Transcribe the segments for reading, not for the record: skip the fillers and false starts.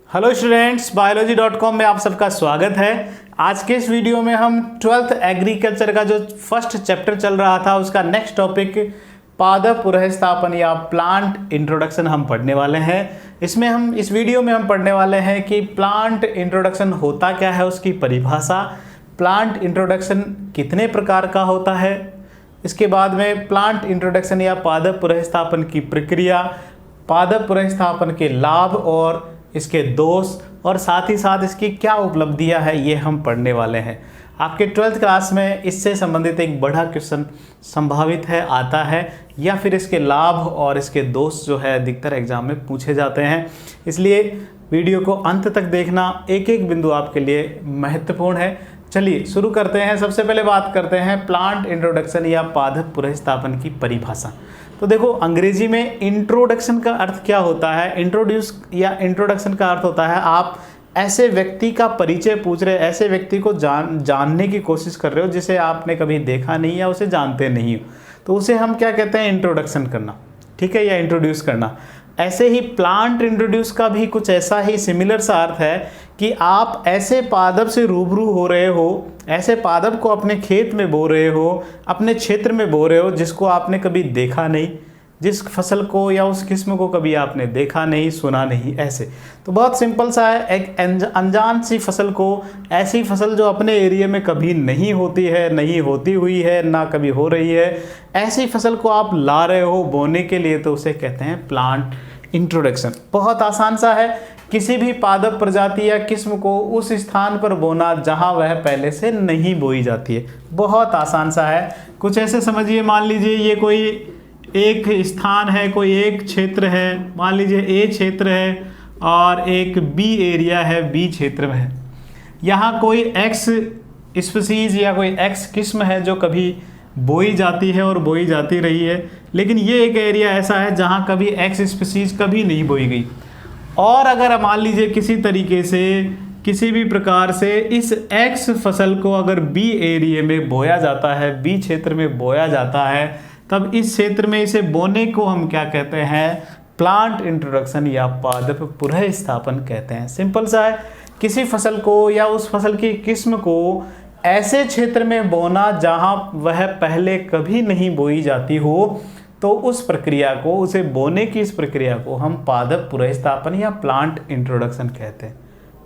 Hello students, biology.com में आप सबका स्वागत है। आज के इस वीडियो में हम 12th एग्रीकल्चर का जो फर्स्ट चैप्टर चल रहा था उसका नेक्स्ट टॉपिक पादप पुनर्स्थापन या प्लांट इंट्रोडक्शन हम पढ़ने वाले हैं। इस वीडियो में हम पढ़ने वाले हैं कि प्लांट इंट्रोडक्शन होता क्या है, उसकी परिभाषा, प्लांट इंट्रोडक्शन कितने प्रकार का होता है, इसके बाद में प्लांट इंट्रोडक्शन या पादप पुनर्स्थापन की प्रक्रिया, पादप पुनर्स्थापन के लाभ और इसके दोष, और साथ ही साथ इसकी क्या उपलब्धियां है, ये हम पढ़ने वाले हैं। आपके 12th क्लास में इससे संबंधित एक बड़ा क्वेश्चन संभावित है, आता है, या फिर इसके लाभ और इसके दोष जो है अधिकतर एग्जाम में पूछे जाते हैं। इसलिए वीडियो को अंत तक देखना, एक एक बिंदु आपके लिए महत्वपूर्ण है। चलिए शुरू करते हैं। सबसे पहले बात करते हैं प्लांट इंट्रोडक्शन या पादप पुनर्स्थापन की परिभाषा। तो देखो, अंग्रेजी में इंट्रोडक्शन का अर्थ क्या होता है। इंट्रोड्यूस या इंट्रोडक्शन का अर्थ होता है आप ऐसे व्यक्ति का परिचय पूछ रहे, ऐसे व्यक्ति को जानने की कोशिश कर रहे हो जिसे आपने कभी देखा नहीं या उसे जानते नहीं हो, तो उसे हम क्या कहते हैं, इंट्रोडक्शन करना, ठीक है, या इंट्रोड्यूस करना। ऐसे ही प्लांट इंट्रोड्यूस का भी कुछ ऐसा ही सिमिलर सा अर्थ है कि आप ऐसे पादप से रूबरू हो रहे हो, ऐसे पादप को अपने खेत में बो रहे हो, अपने क्षेत्र में बो रहे हो जिसको आपने कभी देखा नहीं, जिस फसल को या उस किस्म को कभी आपने देखा नहीं, सुना नहीं। ऐसे तो बहुत सिंपल सा है, एक अनजान सी फसल को, ऐसी फसल जो अपने एरिया में कभी नहीं होती है, नहीं होती हुई है, ना कभी हो रही है, ऐसी फसल को आप ला रहे हो बोने के लिए, तो उसे कहते हैं प्लांट इंट्रोडक्शन। बहुत आसान सा है, किसी भी पादप प्रजाति या किस्म को उस स्थान पर बोना जहां वह पहले से नहीं बोई जाती है। बहुत आसान सा है। कुछ ऐसे समझिए, मान लीजिए ये कोई एक स्थान है, कोई एक क्षेत्र है, मान लीजिए ए क्षेत्र है और एक बी एरिया है, बी क्षेत्र में है। यहाँ कोई एक्स स्पीसीज या कोई एक्स किस्म है जो कभी बोई जाती है और बोई जाती रही है, लेकिन ये एक एरिया ऐसा है जहाँ कभी एक्स स्पीसीज कभी नहीं बोई गई। और अगर मान लीजिए किसी तरीके से, किसी भी प्रकार से इस एक्स फसल को अगर बी एरिया में बोया जाता है, बी क्षेत्र में बोया जाता है, तब इस क्षेत्र में इसे बोने को हम क्या कहते हैं, प्लांट इंट्रोडक्शन या पादप पुनर्स्थापन कहते हैं। सिंपल सा है, किसी फसल को या उस फसल की किस्म को ऐसे क्षेत्र में बोना जहां वह पहले कभी नहीं बोई जाती हो, तो उस प्रक्रिया को, उसे बोने की इस प्रक्रिया को हम पादप पुनर्स्थापन या प्लांट इंट्रोडक्शन कहते हैं।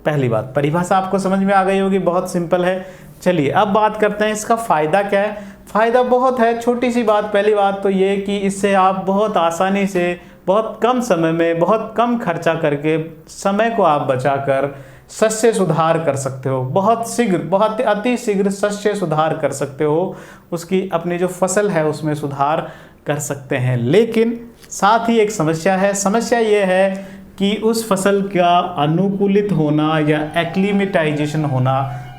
पहली बात, परिभाषा आपको समझ में आ गई होगी, बहुत सिंपल है। चलिए अब बात करते हैं इसका फ़ायदा क्या है। फ़ायदा बहुत है। छोटी सी बात, पहली बात तो ये कि इससे आप बहुत आसानी से, बहुत कम समय में, बहुत कम खर्चा करके, समय को आप बचाकर शस्य सुधार कर सकते हो। बहुत शीघ्र, बहुत अति शीघ्र शस्य सुधार कर सकते हो, उसकी अपनी जो फसल है उसमें सुधार कर सकते हैं। लेकिन साथ ही एक समस्या है। समस्या ये है कि उस फसल का अनुकूलित होना या एक्लीमेटाइजेशन होना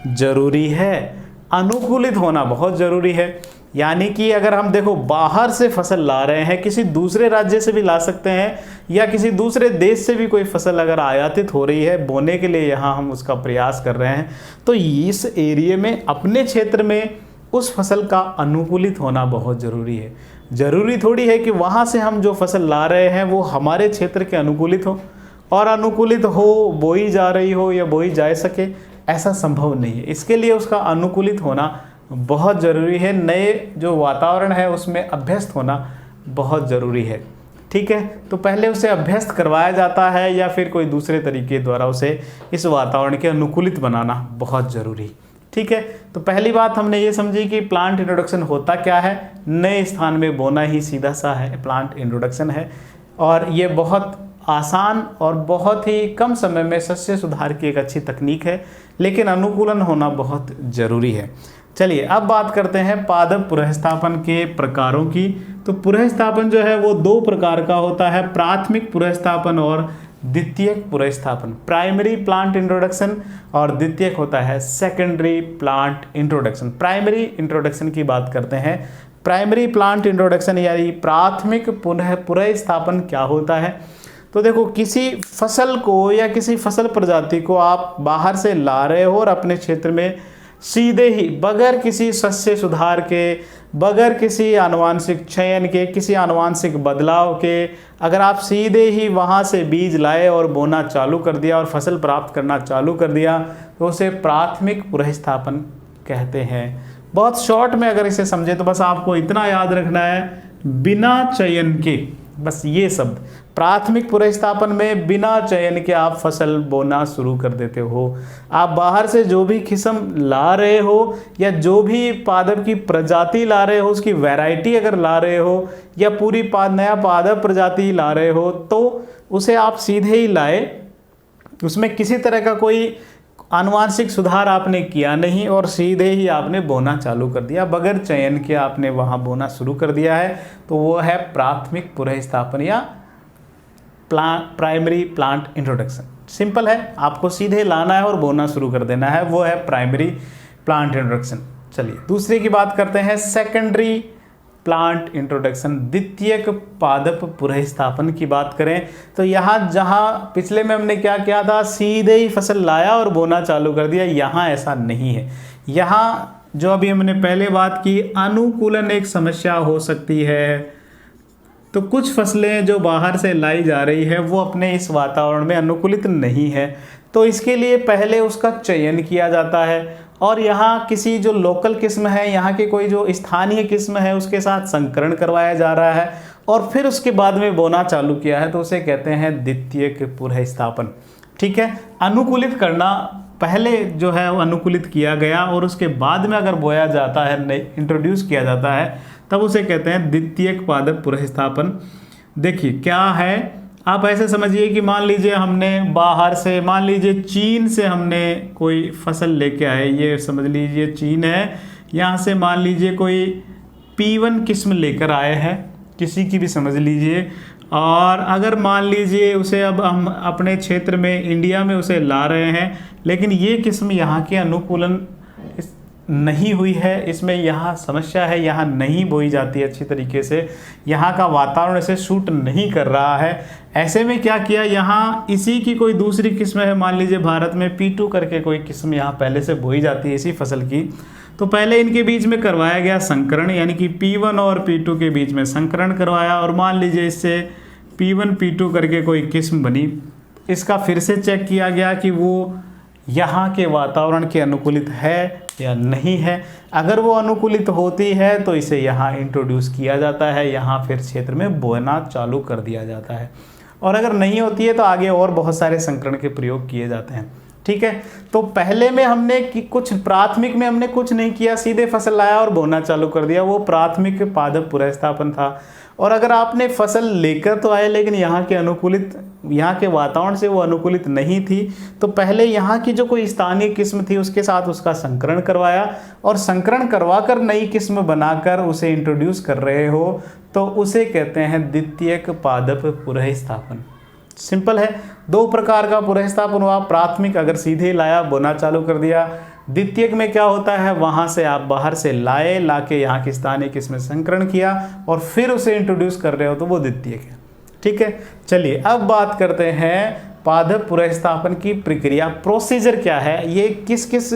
जरूरी है। अनुकूलित होना बहुत ज़रूरी है। यानी कि अगर हम देखो, बाहर से फसल ला रहे हैं, किसी दूसरे राज्य से भी ला सकते हैं, या किसी दूसरे देश से भी कोई फसल अगर आयातित हो रही है बोने के लिए, यहाँ हम उसका प्रयास कर रहे हैं, तो इस एरिया में, अपने क्षेत्र में उस फसल का अनुकूलित होना बहुत ज़रूरी है। ज़रूरी थोड़ी है कि वहाँ से हम जो फसल ला रहे हैं वो हमारे क्षेत्र के अनुकूलित हो, और अनुकूलित हो, बोई जा रही हो या बोई जा सके, ऐसा संभव नहीं है। इसके लिए उसका अनुकूलित होना बहुत ज़रूरी है। नए जो वातावरण है उसमें अभ्यस्त होना बहुत ज़रूरी है, ठीक है। तो पहले उसे अभ्यस्त करवाया जाता है या फिर कोई दूसरे तरीके द्वारा उसे इस वातावरण के अनुकूलित बनाना बहुत ज़रूरी, ठीक है। तो पहली बात हमने ये समझी कि प्लांट इंट्रोडक्शन होता क्या है। नए स्थान में बोना ही सीधा सा है प्लांट इंट्रोडक्शन है, और ये बहुत आसान और बहुत ही कम समय में शस्य सुधार की एक अच्छी तकनीक है, लेकिन अनुकूलन होना बहुत ज़रूरी है। चलिए अब बात करते हैं पादप पुनर्स्थापन के प्रकारों की। तो पुनर्स्थापन जो है वो दो प्रकार का होता है, प्राथमिक पुनर्स्थापन और द्वितीयक पुनर्स्थापन। प्राइमरी प्लांट इंट्रोडक्शन और द्वितीयक होता है secondary plant introduction. Primary introduction की बात करते हैं। प्राइमरी प्लांट इंट्रोडक्शन यानी प्राथमिक पुनर्स्थापन क्या होता है। तो देखो, किसी फसल को या किसी फसल प्रजाति को आप बाहर से ला रहे हो और अपने क्षेत्र में सीधे ही बगैर किसी सस्य सुधार के, बगैर किसी आनुवांशिक चयन के, किसी आनुवांशिक बदलाव के, अगर आप सीधे ही वहाँ से बीज लाए और बोना चालू कर दिया और फसल प्राप्त करना चालू कर दिया तो उसे प्राथमिक पुनर्स्थापन कहते हैं। बहुत शॉर्ट में अगर इसे समझे तो बस आपको इतना याद रखना है, बिना चयन के, बस ये शब्द, प्राथमिक पुनर्स्थापन में बिना चयन के आप फसल बोना शुरू कर देते हो। आप बाहर से जो भी किस्म ला रहे हो या जो भी पादप की प्रजाति ला रहे हो, उसकी वैरायटी अगर ला रहे हो या पूरी नया पादप प्रजाति ला रहे हो तो उसे आप सीधे ही लाए, उसमें किसी तरह का कोई आनुवांशिक सुधार आपने किया नहीं और सीधे ही आपने बोना चालू कर दिया, बगैर चयन के आपने वहाँ बोना शुरू कर दिया है, तो वो है प्राथमिक पुनर्स्थापन या प्राइमरी प्लांट इंट्रोडक्शन। सिंपल है, आपको सीधे लाना है और बोना शुरू कर देना है, वो है प्राइमरी प्लांट इंट्रोडक्शन। चलिए दूसरे की बात करते हैं, सेकेंडरी प्लांट इंट्रोडक्शन, द्वितीयक पादप पुनर्स्थापन की बात करें तो यहाँ जहाँ पिछले में हमने क्या किया था, सीधे ही फसल लाया और बोना चालू कर दिया, यहाँ ऐसा नहीं है। यहाँ जो अभी हमने पहले बात की, अनुकूलन एक समस्या हो सकती है, तो कुछ फसलें जो बाहर से लाई जा रही है वो अपने इस वातावरण में अनुकूलित नहीं है, तो इसके लिए पहले उसका चयन किया जाता है और यहाँ किसी जो लोकल किस्म है, यहाँ के कोई जो स्थानीय किस्म है उसके साथ संकरण करवाया जा रहा है और फिर उसके बाद में बोना चालू किया है, तो उसे कहते हैं द्वितीयक पुनर्स्थापन। ठीक है, अनुकूलित करना पहले जो है वो अनुकूलित किया गया और उसके बाद में अगर बोया जाता है, इंट्रोड्यूस किया जाता है, तब उसे कहते हैं द्वितीयक पादप पुनर्स्थापन। देखिए क्या है, आप ऐसे समझिए कि मान लीजिए हमने बाहर से, मान लीजिए चीन से हमने कोई फसल लेके आए, ये समझ लीजिए चीन है, यहाँ से मान लीजिए कोई P1 किस्म लेकर आए हैं, किसी की भी समझ लीजिए, और अगर मान लीजिए उसे अब हम अपने क्षेत्र में इंडिया में उसे ला रहे हैं, लेकिन ये किस्म यहाँ के अनुकूलन नहीं हुई है, इसमें यहाँ समस्या है, यहाँ नहीं बोई जाती अच्छी तरीके से, यहाँ का वातावरण इसे सूट नहीं कर रहा है। ऐसे में क्या किया, यहाँ इसी की कोई दूसरी किस्म है, मान लीजिए भारत में P2 करके कोई किस्म यहाँ पहले से बोई जाती है इसी फसल की, तो पहले इनके बीच में करवाया गया संकरण, यानी कि P1 और P2 के बीच में संकरण करवाया और मान लीजिए इससे P1 P2 करके कोई किस्म बनी, इसका फिर से चेक किया गया कि वो यहाँ के वातावरण के अनुकूलित है या नहीं है। अगर वो अनुकूलित होती है तो इसे यहाँ इंट्रोड्यूस किया जाता है, यहाँ फिर क्षेत्र में बोना चालू कर दिया जाता है, और अगर नहीं होती है तो आगे और बहुत सारे संकरण के प्रयोग किए जाते हैं। ठीक है, तो पहले में हमने कुछ प्राथमिक में हमने कुछ नहीं किया, सीधे फसल लाया और बोना चालू कर दिया, वो प्राथमिक पादप पुनर्स्थापन था। और अगर आपने फसल लेकर तो आए लेकिन यहाँ के वातावरण से वो अनुकूलित नहीं थी, तो पहले यहाँ की जो कोई स्थानीय किस्म थी उसके साथ उसका संकरण करवाया और संकरण करवाकर नई किस्म बनाकर उसे इंट्रोड्यूस कर रहे हो, तो उसे कहते हैं द्वितीयक पादप पुनर्स्थापन। सिंपल है, दो प्रकार का पुनर्स्थापन हुआ, प्राथमिक अगर सीधे लाया बोना चालू कर दिया, द्वितीयक में क्या होता है, वहाँ से आप बाहर से लाए, लाके यहाँ की स्थानीय किस्म संकरण किया और फिर उसे इंट्रोड्यूस कर रहे हो, तो वो द्वितीयक है। ठीक है, चलिए अब बात करते हैं पादप पुनर्स्थापन की प्रक्रिया, प्रोसीजर क्या है, ये किस किस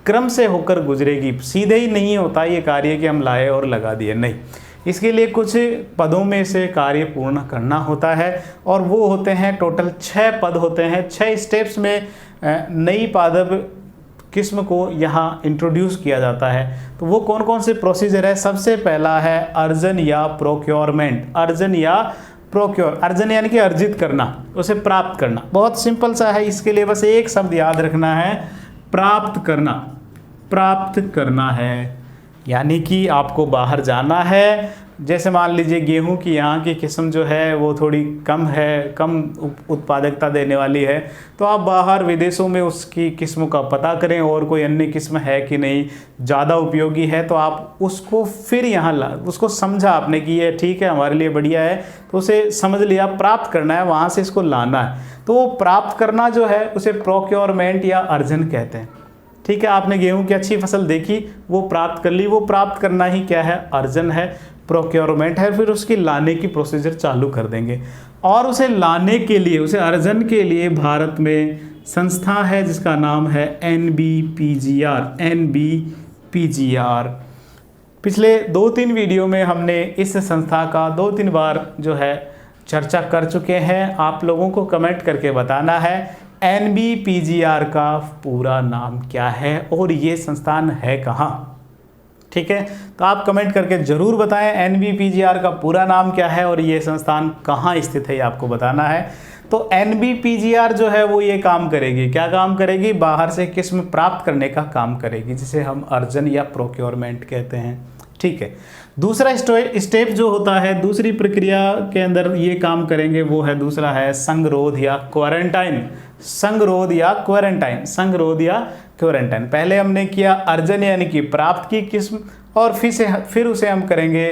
क्रम से होकर गुजरेगी। सीधे ही नहीं होता ये कार्य कि हम लाए और लगा दिए, नहीं, इसके लिए कुछ पदों में से कार्य पूर्ण करना होता है और वो होते हैं टोटल 6 पद होते हैं। 6 स्टेप्स में नई पादप किस्म को यहाँ इंट्रोड्यूस किया जाता है। तो वो कौन कौन से प्रोसीजर है, सबसे पहला है अर्जन या प्रोक्योरमेंट। अर्जन या प्रोक्योर, अर्जन यानी कि अर्जित करना, उसे प्राप्त करना, बहुत सिंपल सा है, इसके लिए बस एक शब्द याद रखना है, प्राप्त करना। प्राप्त करना है यानी कि आपको बाहर जाना है, जैसे मान लीजिए गेहूं की यहाँ की किस्म जो है वो थोड़ी कम है, कम उत्पादकता देने वाली है, तो आप बाहर विदेशों में उसकी किस्मों का पता करें और कोई अन्य किस्म है कि नहीं ज़्यादा उपयोगी है, तो आप उसको फिर यहाँ उसको समझा आपने कि ये ठीक है हमारे लिए बढ़िया है, तो उसे समझ लिया, प्राप्त करना है, वहाँ से इसको लाना है। तो वो प्राप्त करना जो है उसे प्रोक्योरमेंट या अर्जन कहते हैं। ठीक है, आपने गेहूं की अच्छी फसल देखी, वो प्राप्त कर ली, वो प्राप्त करना ही क्या है, अर्जन है, प्रोक्योरमेंट है, फिर उसकी लाने की प्रोसीजर चालू कर देंगे। और उसे लाने के लिए, उसे अर्जन के लिए भारत में संस्था है जिसका नाम है NBPGR। पिछले 2-3 वीडियो में हमने इस संस्था का 2-3 बार जो है चर्चा कर चुके हैं। आप लोगों को कमेंट करके बताना है NBPGR का पूरा नाम क्या है और ये संस्थान है कहाँ। ठीक है, तो आप कमेंट करके ज़रूर बताएं NBPGR का पूरा नाम क्या है और ये संस्थान कहाँ स्थित है, ये आपको बताना है। तो NBPGR जो है वो ये काम करेगी, क्या काम करेगी, बाहर से किस्म प्राप्त करने का काम करेगी, जिसे हम अर्जन या प्रोक्योरमेंट कहते हैं। ठीक है, दूसरा स्टेप जो होता है, दूसरी प्रक्रिया के अंदर ये काम करेंगे, वो है दूसरा है संगरोध या क्वारंटाइन। संगरोध या क्वारंटाइन, संगरोध या क्वारंटाइन। पहले हमने किया अर्जन यानी कि प्राप्त की किस्म, और फिर उसे हम करेंगे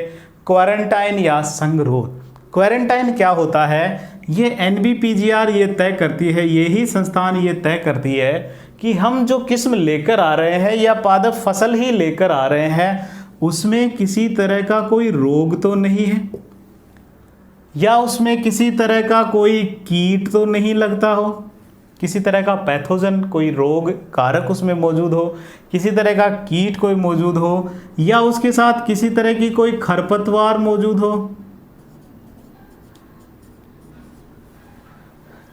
क्वारंटाइन या संगरोध। क्वारंटाइन क्या होता है, ये NBPGR ये तय करती है, यही संस्थान ये तय करती है कि हम जो किस्म लेकर आ रहे हैं या पादप फसल ही लेकर आ रहे हैं उसमें किसी तरह का कोई रोग तो नहीं है, या उसमें किसी तरह का कोई कीट तो नहीं लगता हो, किसी तरह का पैथोजन, कोई रोग कारक उसमें मौजूद हो, किसी तरह का कीट कोई मौजूद हो, या उसके साथ किसी तरह की कोई खरपतवार मौजूद हो।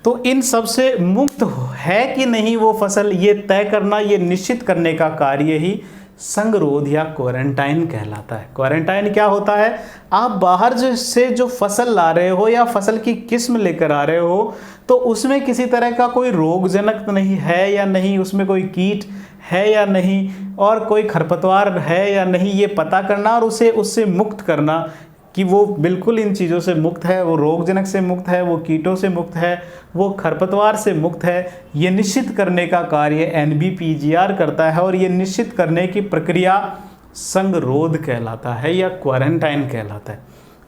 तो इन सब से मुक्त है कि नहीं वो फसल, ये तय करना, ये निश्चित करने का कार्य ही संगरोध या क्वारंटाइन कहलाता है। क्वारंटाइन क्या होता है, आप बाहर से जो फसल ला रहे हो या फसल की किस्म लेकर आ रहे हो तो उसमें किसी तरह का कोई रोगजनक नहीं है या नहीं, उसमें कोई कीट है या नहीं, और कोई खरपतवार है या नहीं, ये पता करना और उसे उससे मुक्त करना कि वो बिल्कुल इन चीज़ों से मुक्त है, वो रोगजनक से मुक्त है, वो कीटों से मुक्त है, वो खरपतवार से मुक्त है, ये निश्चित करने का कार्य NBPGR करता है। और ये निश्चित करने की प्रक्रिया संगरोध कहलाता है या क्वारंटाइन कहलाता है।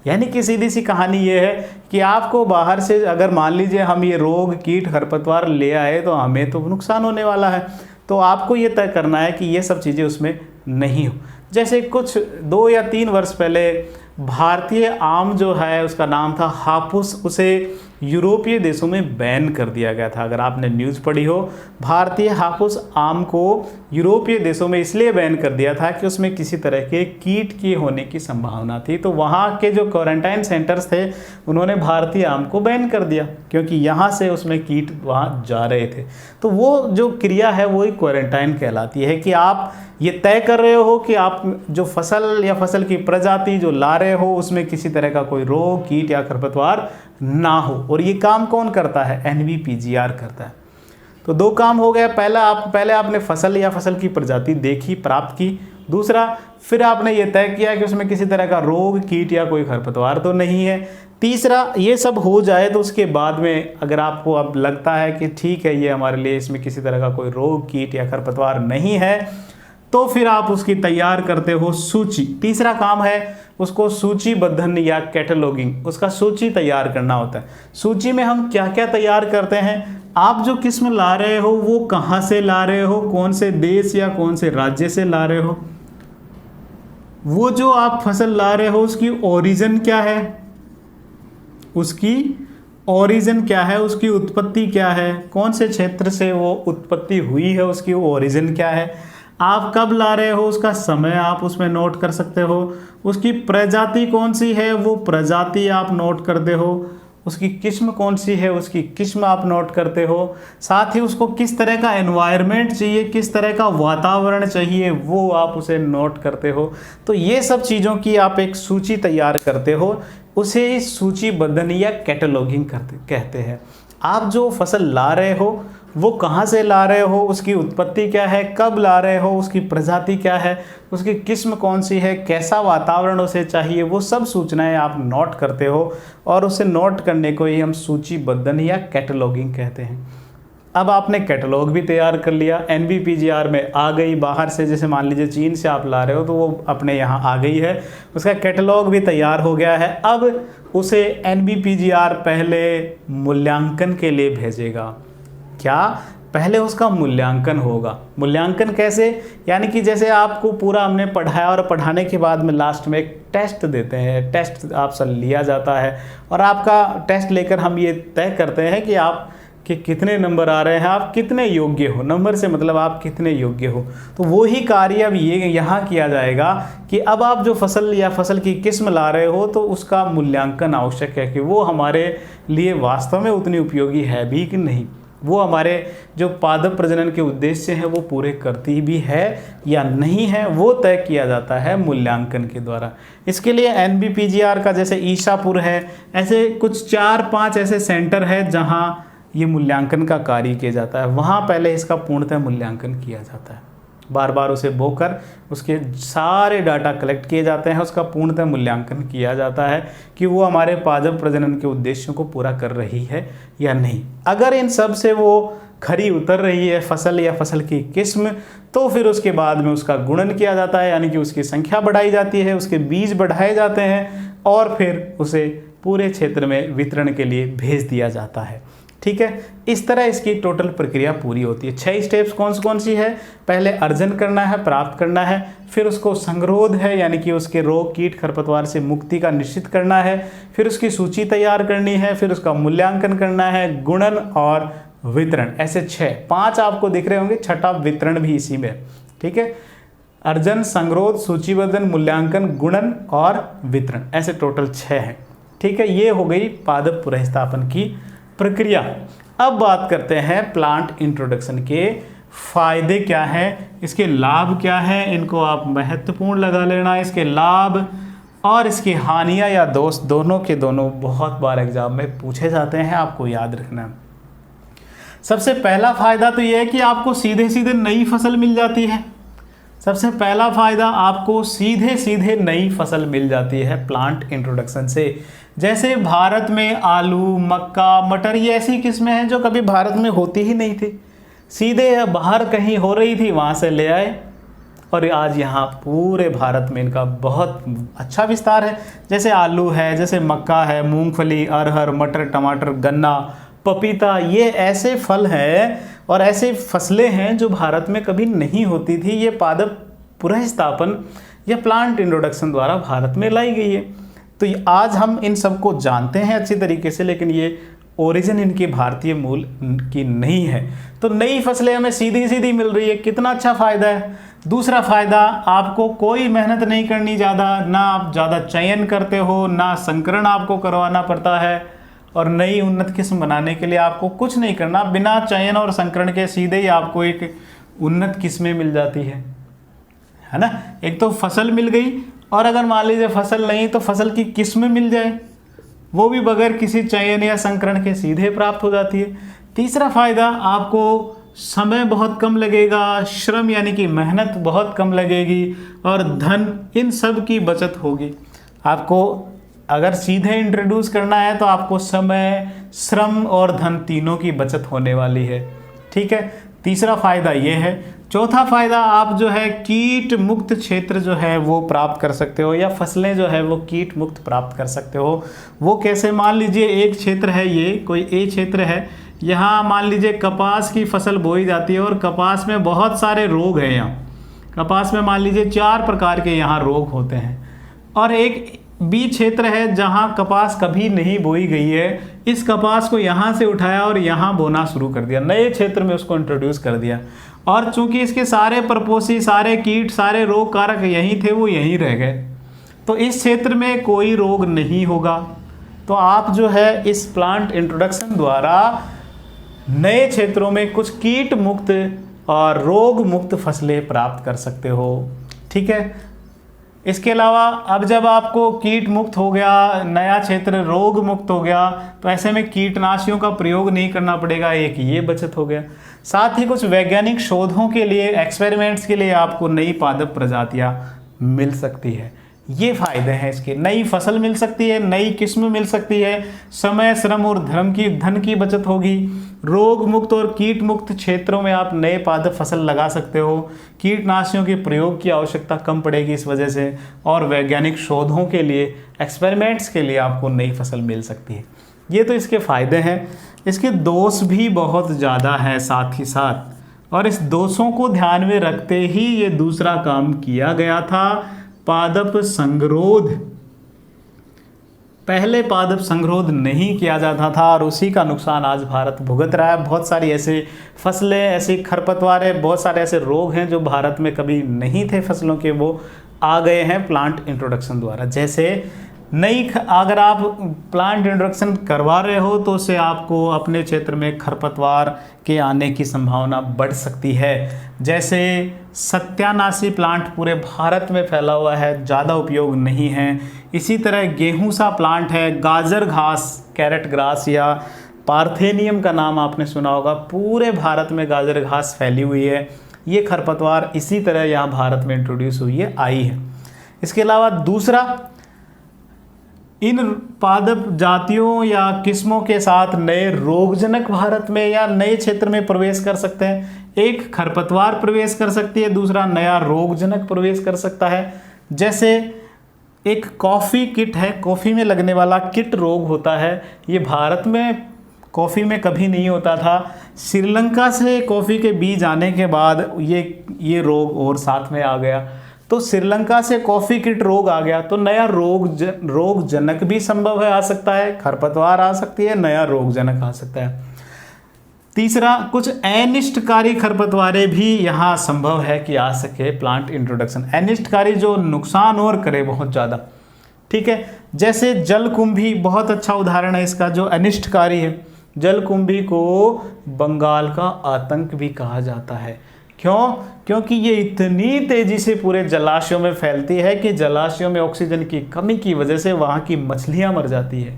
यानी कि सीधी सी कहानी ये है कि आपको बाहर से अगर मान लीजिए हम ये रोग कीट खरपतवार ले आए तो हमें तो नुकसान होने वाला है, तो आपको ये तय करना है कि ये सब चीज़ें उसमें नहीं हो। जैसे कुछ 2 या 3 वर्ष पहले भारतीय आम जो है उसका नाम था हापुस, उसे यूरोपीय देशों में बैन कर दिया गया था। अगर आपने न्यूज़ पढ़ी हो, भारतीय हापुस आम को यूरोपीय देशों में इसलिए बैन कर दिया था कि उसमें किसी तरह के कीट के होने की संभावना थी। तो वहाँ के जो क्वारंटाइन सेंटर्स थे उन्होंने भारतीय आम को बैन कर दिया क्योंकि यहाँ से उसमें कीट वहाँ जा रहे थे। तो वो जो क्रिया है वही क्वारंटाइन कहलाती है कि आप ये तय कर रहे हो कि आप जो फसल या फसल की प्रजाति जो ला रहे हो उसमें किसी तरह का कोई रोग कीट या खरपतवार ना हो। और ये काम कौन करता है, NBPGR करता है। तो 2 काम हो गया, पहले आपने फसल या फसल की प्रजाति देखी, प्राप्त की। दूसरा, फिर आपने ये तय किया कि उसमें किसी तरह का रोग कीट या कोई खरपतवार तो नहीं है। तीसरा, ये सब हो जाए तो उसके बाद में अगर आपको अब लगता है कि ठीक है ये हमारे लिए इसमें किसी तरह का कोई रोग कीट या खरपतवार नहीं है, तो फिर आप उसकी तैयार करते हो सूची। तीसरा काम है उसको सूचीबद्धन या कैटलॉगिंग, उसका सूची तैयार करना होता है। सूची में हम क्या क्या तैयार करते हैं, आप जो किस्म ला रहे हो वो कहाँ से ला रहे हो, कौन से देश या कौन से राज्य से ला रहे हो, वो जो आप फसल ला रहे हो उसकी ओरिजिन क्या है, उसकी ओरिजिन क्या है, उसकी उत्पत्ति क्या है, कौन से क्षेत्र से वो उत्पत्ति हुई है, उसकी ओरिजिन क्या है, आप कब ला रहे हो उसका समय आप उसमें नोट कर सकते हो, उसकी प्रजाति कौन सी है वो प्रजाति आप नोट करते हो, उसकी किस्म कौन सी है उसकी किस्म आप नोट करते हो, साथ ही उसको किस तरह का एनवायरनमेंट चाहिए, किस तरह का वातावरण चाहिए वो आप उसे नोट करते हो। तो ये सब चीज़ों की आप एक सूची तैयार करते हो, उसे सूचीबद्धन या कैटलॉगिंग कहते हैं। आप जो फसल ला रहे हो वो कहाँ से ला रहे हो, उसकी उत्पत्ति क्या है, कब ला रहे हो, उसकी प्रजाति क्या है, उसकी किस्म कौन सी है, कैसा वातावरण उसे चाहिए, वो सब सूचनाएं आप नोट करते हो और उसे नोट करने को ही हम सूचीबद्धन या कैटलॉगिंग कहते हैं। अब आपने कैटलॉग भी तैयार कर लिया, NBPGR में आ गई, बाहर से जैसे मान लीजिए चीन से आप ला रहे हो तो वो अपने यहाँ आ गई है, उसका कैटलॉग भी तैयार हो गया है। अब उसे NBPGR पहले मूल्यांकन के लिए भेजेगा। क्या पहले उसका मूल्यांकन होगा। मूल्यांकन कैसे, यानी कि जैसे आपको पूरा हमने पढ़ाया और पढ़ाने के बाद में लास्ट में एक टेस्ट देते हैं, टेस्ट आपसे लिया जाता है और आपका टेस्ट लेकर हम ये तय करते हैं कि आप कि कितने नंबर आ रहे हैं, आप कितने योग्य हो। नंबर से मतलब आप कितने योग्य हो। तो वो ही कार्य अब ये यहाँ किया जाएगा कि अब आप जो फसल या फसल की किस्म ला रहे हो तो उसका मूल्यांकन आवश्यक है कि वो हमारे लिए वास्तव में उतनी उपयोगी है भी कि नहीं, वो हमारे जो पादप प्रजनन के उद्देश्य हैं वो पूरे करती भी है या नहीं है, वो तय किया जाता है मूल्यांकन के द्वारा। इसके लिए NBPGR का जैसे ईशापुर है, ऐसे कुछ 4-5 ऐसे सेंटर है जहाँ ये मूल्यांकन का कार्य किया जाता है। वहाँ पहले इसका पूर्णतः मूल्यांकन किया जाता है, बार बार उसे बोकर उसके सारे डाटा कलेक्ट किए जाते हैं, उसका पूर्णतः मूल्यांकन किया जाता है कि वो हमारे पादप प्रजनन के उद्देश्यों को पूरा कर रही है या नहीं। अगर इन सब से वो खरी उतर रही है फसल या फसल की किस्म, तो फिर उसके बाद में उसका गुणन किया जाता है, यानी कि उसकी संख्या बढ़ाई जाती है, उसके बीज बढ़ाए जाते हैं और फिर उसे पूरे क्षेत्र में वितरण के लिए भेज दिया जाता है। ठीक है, इस तरह इसकी टोटल प्रक्रिया पूरी होती है। 6 स्टेप्स कौन सी है? पहले अर्जन करना है, प्राप्त करना है, फिर उसको संगरोध है यानी कि उसके रोग कीट खरपतवार से मुक्ति का निश्चित करना है, फिर उसकी सूची तैयार करनी है, फिर उसका मूल्यांकन करना है, गुणन और वितरण। ऐसे 5 आपको दिख रहे होंगे, छठा वितरण भी इसी में। ठीक है, अर्जन, संगरोध, सूचीबद्धन, मूल्यांकन, गुणन और वितरण, ऐसे टोटल 6 हैं। ठीक है, ये हो गई पादप पुनर्स्थापन की प्रक्रिया। अब बात करते हैं प्लांट इंट्रोडक्शन के फायदे क्या हैं, इसके लाभ क्या हैं, इनको आप महत्वपूर्ण लगा लेना। इसके लाभ और इसकी हानियां या दोष दोनों के दोनों बहुत बार एग्जाम में पूछे जाते हैं, आपको याद रखना। सबसे पहला फायदा तो यह है कि आपको सीधे सीधे नई फसल मिल जाती है। सबसे पहला फायदा आपको सीधे सीधे नई फसल मिल जाती है प्लांट इंट्रोडक्शन से। जैसे भारत में आलू, मक्का, मटर ये ऐसी किस्में हैं जो कभी भारत में होती ही नहीं थी, सीधे बाहर कहीं हो रही थी, वहाँ से ले आए और आज यहाँ पूरे भारत में इनका बहुत अच्छा विस्तार है। जैसे आलू है, जैसे मक्का है, मूंगफली, अरहर, मटर, टमाटर, गन्ना, पपीता, ये ऐसे फल हैं और ऐसे फसलें हैं जो भारत में कभी नहीं होती थी। ये पादप पुनर्स्थापन या प्लांट इंट्रोडक्शन द्वारा भारत में लाई गई है। तो आज हम इन सबको जानते हैं अच्छी तरीके से, लेकिन ये ओरिजिन इनकी भारतीय मूल की नहीं है। तो नई फसलें हमें सीधी सीधी मिल रही है, कितना अच्छा फ़ायदा है। दूसरा फ़ायदा, आपको कोई मेहनत नहीं करनी ज़्यादा, ना आप ज़्यादा चयन करते हो, ना संकरण आपको करवाना पड़ता है, और नई उन्नत किस्म बनाने के लिए आपको कुछ नहीं करना, बिना चयन और संकरण के सीधे ही आपको एक उन्नत किस्में मिल जाती है ना। एक तो फसल मिल गई, और अगर मान लीजिए फसल नहीं तो फसल की किस्म मिल जाए, वो भी बगैर किसी चयन या संकरण के सीधे प्राप्त हो जाती है। तीसरा फायदा, आपको समय बहुत कम लगेगा, श्रम यानी कि मेहनत बहुत कम लगेगी, और धन, इन सब की बचत होगी। आपको अगर सीधे इंट्रोड्यूस करना है तो आपको समय, श्रम और धन तीनों की बचत होने वाली है। ठीक है, तीसरा फायदा ये है। चौथा फायदा, आप जो है कीट मुक्त क्षेत्र जो है वो प्राप्त कर सकते हो, या फसलें जो है वो कीट मुक्त प्राप्त कर सकते हो। वो कैसे? मान लीजिए एक क्षेत्र है, ये कोई ए क्षेत्र है, यहाँ मान लीजिए कपास की फसल बोई जाती है और कपास में बहुत सारे रोग हैं। यहाँ कपास में मान लीजिए 4 प्रकार के यहाँ रोग होते हैं, और एक बी क्षेत्र है जहाँ कपास कभी नहीं बोई गई है, इस कपास को यहाँ से उठाया और यहाँ बोना शुरू कर दिया, नए क्षेत्र में उसको इंट्रोड्यूस कर दिया, और चूंकि इसके सारे परपोषी, सारे कीट, सारे रोग कारक यहीं थे, वो यहीं रह गए, तो इस क्षेत्र में कोई रोग नहीं होगा। तो आप जो है इस प्लांट इंट्रोडक्शन द्वारा नए क्षेत्रों में कुछ कीट मुक्त और रोग मुक्त फसलें प्राप्त कर सकते हो। ठीक है, इसके अलावा अब जब आपको कीट मुक्त हो गया, नया क्षेत्र रोग मुक्त हो गया, तो ऐसे में कीटनाशियों का प्रयोग नहीं करना पड़ेगा, एक ये बचत हो गया। साथ ही कुछ वैज्ञानिक शोधों के लिए, एक्सपेरिमेंट्स के लिए आपको नई पादप प्रजातियां मिल सकती है। ये फायदे हैं इसके, नई फसल मिल सकती है, नई किस्म मिल सकती है, समय, श्रम और धन की बचत होगी, रोग मुक्त और कीट मुक्त क्षेत्रों में आप नए पादप फसल लगा सकते हो, कीटनाशियों के प्रयोग की आवश्यकता कम पड़ेगी इस वजह से, और वैज्ञानिक शोधों के लिए, एक्सपेरिमेंट्स के लिए आपको नई फसल मिल सकती है। ये तो इसके फ़ायदे हैं। इसके दोष भी बहुत ज़्यादा हैं साथ ही साथ, और इस दोषों को ध्यान में रखते ही ये दूसरा काम किया गया था, पादप संगरोध। पहले पादप संगरोध नहीं किया जाता था और उसी का नुकसान आज भारत भुगत रहा है। बहुत सारी ऐसी फसलें, ऐसी खरपतवारें, बहुत सारे ऐसे रोग हैं जो भारत में कभी नहीं थे फसलों के, वो आ गए हैं प्लांट इंट्रोडक्शन द्वारा। जैसे अगर आप प्लांट इंट्रोडक्शन करवा रहे हो तो उससे आपको अपने क्षेत्र में खरपतवार के आने की संभावना बढ़ सकती है। जैसे सत्यानाशी प्लांट पूरे भारत में फैला हुआ है, ज़्यादा उपयोग नहीं है। इसी तरह गेहूं सा प्लांट है, गाजर घास, कैरेट ग्रास या पार्थेनियम का नाम आपने सुना होगा, पूरे भारत में गाजर घास फैली हुई है। ये खरपतवार इसी तरह यहाँ भारत में इंट्रोड्यूस हुई है, आई है। इसके अलावा दूसरा, इन पादप जातियों या किस्मों के साथ नए रोगजनक भारत में या नए क्षेत्र में प्रवेश कर सकते हैं। एक खरपतवार प्रवेश कर सकती है, दूसरा नया रोगजनक प्रवेश कर सकता है। जैसे एक कॉफ़ी किट है, कॉफ़ी में लगने वाला किट रोग होता है, ये भारत में कॉफ़ी में कभी नहीं होता था। श्रीलंका से कॉफ़ी के बीज आने के बाद ये रोग और साथ में आ गया, तो श्रीलंका से कॉफ़ी किट रोग आ गया, तो नया रोगजनक भी संभव है, आ सकता है। खरपतवार आ सकती है, नया रोगजनक आ सकता है। तीसरा, कुछ अनिष्टकारी खरपतवारें भी यहाँ संभव है कि आ सके प्लांट इंट्रोडक्शन। अनिष्टकारी जो नुकसान और करे बहुत ज़्यादा, ठीक है। जैसे जलकुंभी बहुत अच्छा उदाहरण है इसका, जो अनिष्टकारी है। जलकुंभी को बंगाल का आतंक भी कहा जाता है। क्यों? क्योंकि ये इतनी तेज़ी से पूरे जलाशयों में फैलती है कि जलाशयों में ऑक्सीजन की कमी की वजह से वहाँ की मछलियाँ मर जाती है,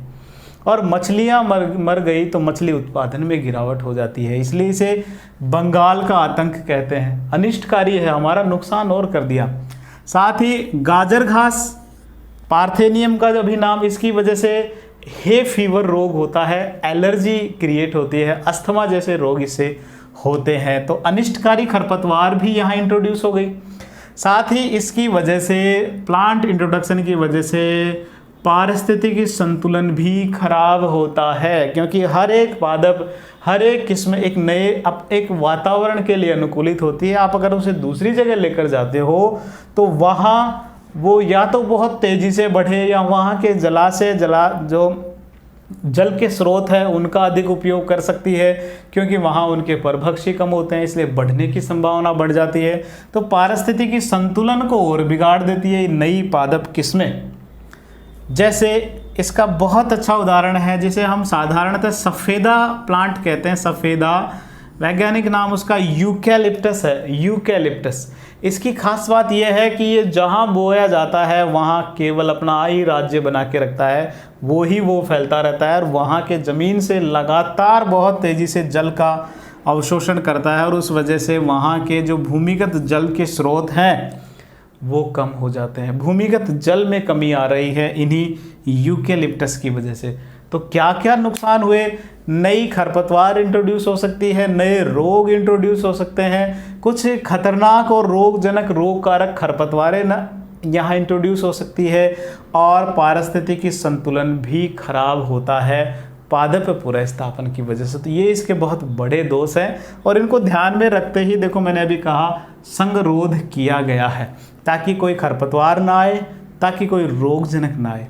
और मछलियाँ मर गई तो मछली उत्पादन में गिरावट हो जाती है। इसलिए इसे बंगाल का आतंक कहते हैं। अनिष्टकारी है, हमारा नुकसान और कर दिया। साथ ही गाजर घास, पार्थेनियम का जो भी नाम, इसकी वजह से हे फीवर रोग होता है, एलर्जी क्रिएट होती है, अस्थमा जैसे रोग इससे होते हैं। तो अनिष्टकारी खरपतवार भी यहाँ इंट्रोड्यूस हो गई। साथ ही इसकी वजह से, प्लांट इंट्रोडक्शन की वजह से पारिस्थितिकी संतुलन भी खराब होता है, क्योंकि हर एक पादप, हर एक किस्म एक वातावरण के लिए अनुकूलित होती है। आप अगर उसे दूसरी जगह लेकर जाते हो तो वहाँ वो या तो बहुत तेज़ी से बढ़े, या वहाँ के जो जल के स्रोत है उनका अधिक उपयोग कर सकती है, क्योंकि वहाँ उनके परभक्षी कम होते हैं, इसलिए बढ़ने की संभावना बढ़ जाती है। तो पारिस्थितिकी संतुलन को और बिगाड़ देती है नई पादप किस्में। जैसे इसका बहुत अच्छा उदाहरण है, जिसे हम साधारणतः सफ़ेदा प्लांट कहते हैं। सफ़ेदा, वैज्ञानिक नाम उसका यूकैलिप्टस है, यूकैलिप्टस। इसकी खास बात यह है कि ये जहाँ बोया जाता है वहाँ केवल अपना ही राज्य बना के रखता है, वो फैलता रहता है, और वहाँ के ज़मीन से लगातार बहुत तेज़ी से जल का अवशोषण करता है, और उस वजह से वहाँ के जो भूमिगत जल के स्रोत हैं वो कम हो जाते हैं। भूमिगत जल में कमी आ रही है इन्हीं यूकैलिप्टस की वजह से। तो क्या क्या नुकसान हुए? नई खरपतवार इंट्रोड्यूस हो सकती है, नए रोग इंट्रोड्यूस हो सकते हैं, कुछ खतरनाक और रोगजनक रोग कारक खरपतवारें यहाँ इंट्रोड्यूस हो सकती है, और पारिस्थितिकी संतुलन भी खराब होता है पादप पुनर्स्थापन की वजह से। तो ये इसके बहुत बड़े दोष हैं, और इनको ध्यान में रखते ही देखो मैंने अभी कहा संगरोध किया गया है, ताकि कोई खरपतवार ना आए, ताकि कोई रोगजनक ना आए।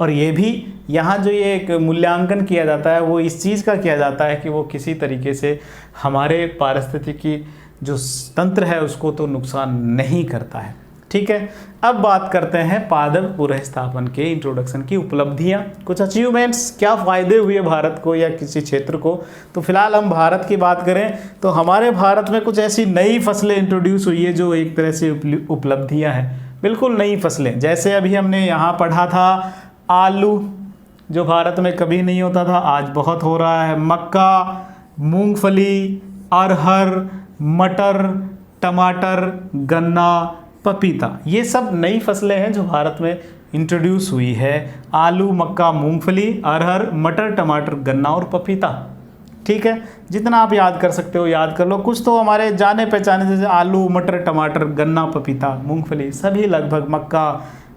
और ये भी यहाँ जो ये एक मूल्यांकन किया जाता है वो इस चीज़ का किया जाता है कि वो किसी तरीके से हमारे पारिस्थितिकी जो तंत्र है उसको तो नुकसान नहीं करता है। ठीक है, अब बात करते हैं पादप पुनर्स्थापन के इंट्रोडक्शन की उपलब्धियाँ, कुछ अचीवमेंट्स, क्या फ़ायदे हुए भारत को या किसी क्षेत्र को। तो फिलहाल हम भारत की बात करें तो हमारे भारत में कुछ ऐसी नई फसलें इंट्रोड्यूस हुई है जो एक तरह से उपलब्धियाँ हैं, बिल्कुल नई फसलें। जैसे अभी हमने यहाँ पढ़ा था आलू, जो भारत में कभी नहीं होता था, आज बहुत हो रहा है। मक्का, मूंगफली, अरहर, मटर, टमाटर, गन्ना, पपीता, ये सब नई फसलें हैं जो भारत में इंट्रोड्यूस हुई है। आलू, मक्का, मूंगफली, अरहर, मटर, टमाटर, गन्ना और पपीता। ठीक है, जितना आप याद कर सकते हो याद कर लो। कुछ तो हमारे जाने पहचाने, जैसे आलू, मटर, टमाटर, गन्ना, पपीता, मूंगफली, सभी लगभग, मक्का,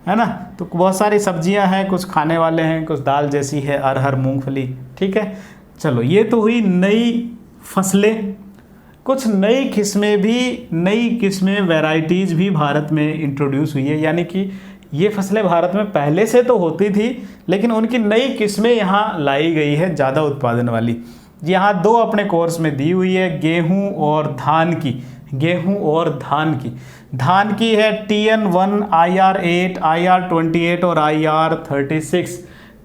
है ना। तो बहुत सारी सब्जियां हैं, कुछ खाने वाले हैं, कुछ दाल जैसी है, अरहर, मूंगफली, ठीक है। चलो ये तो हुई नई फसलें। कुछ नई किस्में वैरायटीज़ भी भारत में इंट्रोड्यूस हुई है, यानी कि ये फसलें भारत में पहले से तो होती थी लेकिन उनकी नई किस्में यहाँ लाई गई है ज़्यादा उत्पादन वाली। यहाँ 2 अपने कोर्स में दी हुई है, गेहूं और धान की। धान की है TN1, IR8, IR28 और IR36।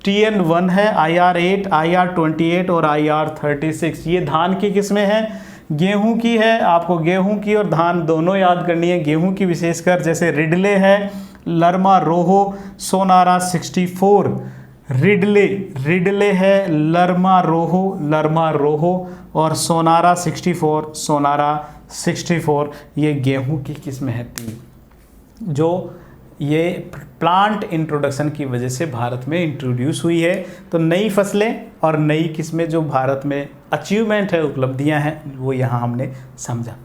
TN1 है, IR8, IR28 और IR36, ये धान की किस्में हैं। गेहूं की है, आपको गेहूं की और धान दोनों याद करनी है। गेहूं की विशेषकर जैसे रिडले है, लरमा रोहो, सोनारा 64। रिडले है, लरमा रोहो और सोनारा 64, ये गेहूं की किस्में हैं 3, जो ये प्लांट इंट्रोडक्शन की वजह से भारत में इंट्रोड्यूस हुई है। तो नई फसलें और नई किस्में जो भारत में अचीवमेंट है, उपलब्धियां हैं, वो यहाँ हमने समझा।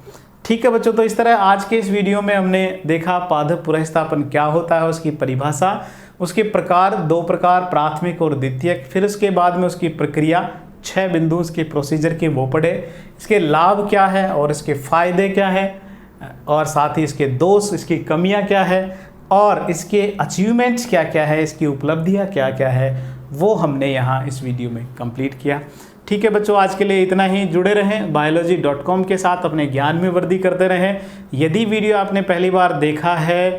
ठीक है बच्चों, तो इस तरह आज के इस वीडियो में हमने देखा पादप पुनर्स्थापन क्या होता है, उसकी परिभाषा, उसके प्रकार, 2 प्रकार, प्राथमिक और द्वितीयक, फिर उसके बाद में उसकी प्रक्रिया, 6 बिंदु उसके प्रोसीजर के वो पढ़े, इसके लाभ क्या है और इसके फायदे क्या है, और साथ ही इसके दोष, इसकी कमियां क्या है और इसके अचीवमेंट्स क्या क्या है, इसकी उपलब्धियां क्या क्या है, वो हमने यहाँ इस वीडियो में कंप्लीट किया। ठीक है बच्चों, आज के लिए इतना ही। जुड़े रहें biology.com के साथ, अपने ज्ञान में वृद्धि करते रहें। यदि वीडियो आपने पहली बार देखा है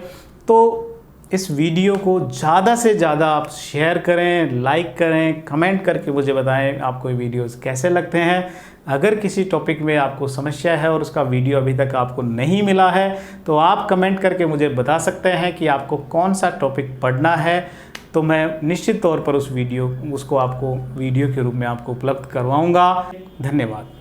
तो इस वीडियो को ज़्यादा से ज़्यादा आप शेयर करें, लाइक करें, कमेंट करके मुझे बताएं आपको ये वीडियोस कैसे लगते हैं। अगर किसी टॉपिक में आपको समस्या है और उसका वीडियो अभी तक आपको नहीं मिला है तो आप कमेंट करके मुझे बता सकते हैं कि आपको कौन सा टॉपिक पढ़ना है, तो मैं निश्चित तौर पर उसको आपको वीडियो के रूप में आपको उपलब्ध करवाऊँगा। धन्यवाद।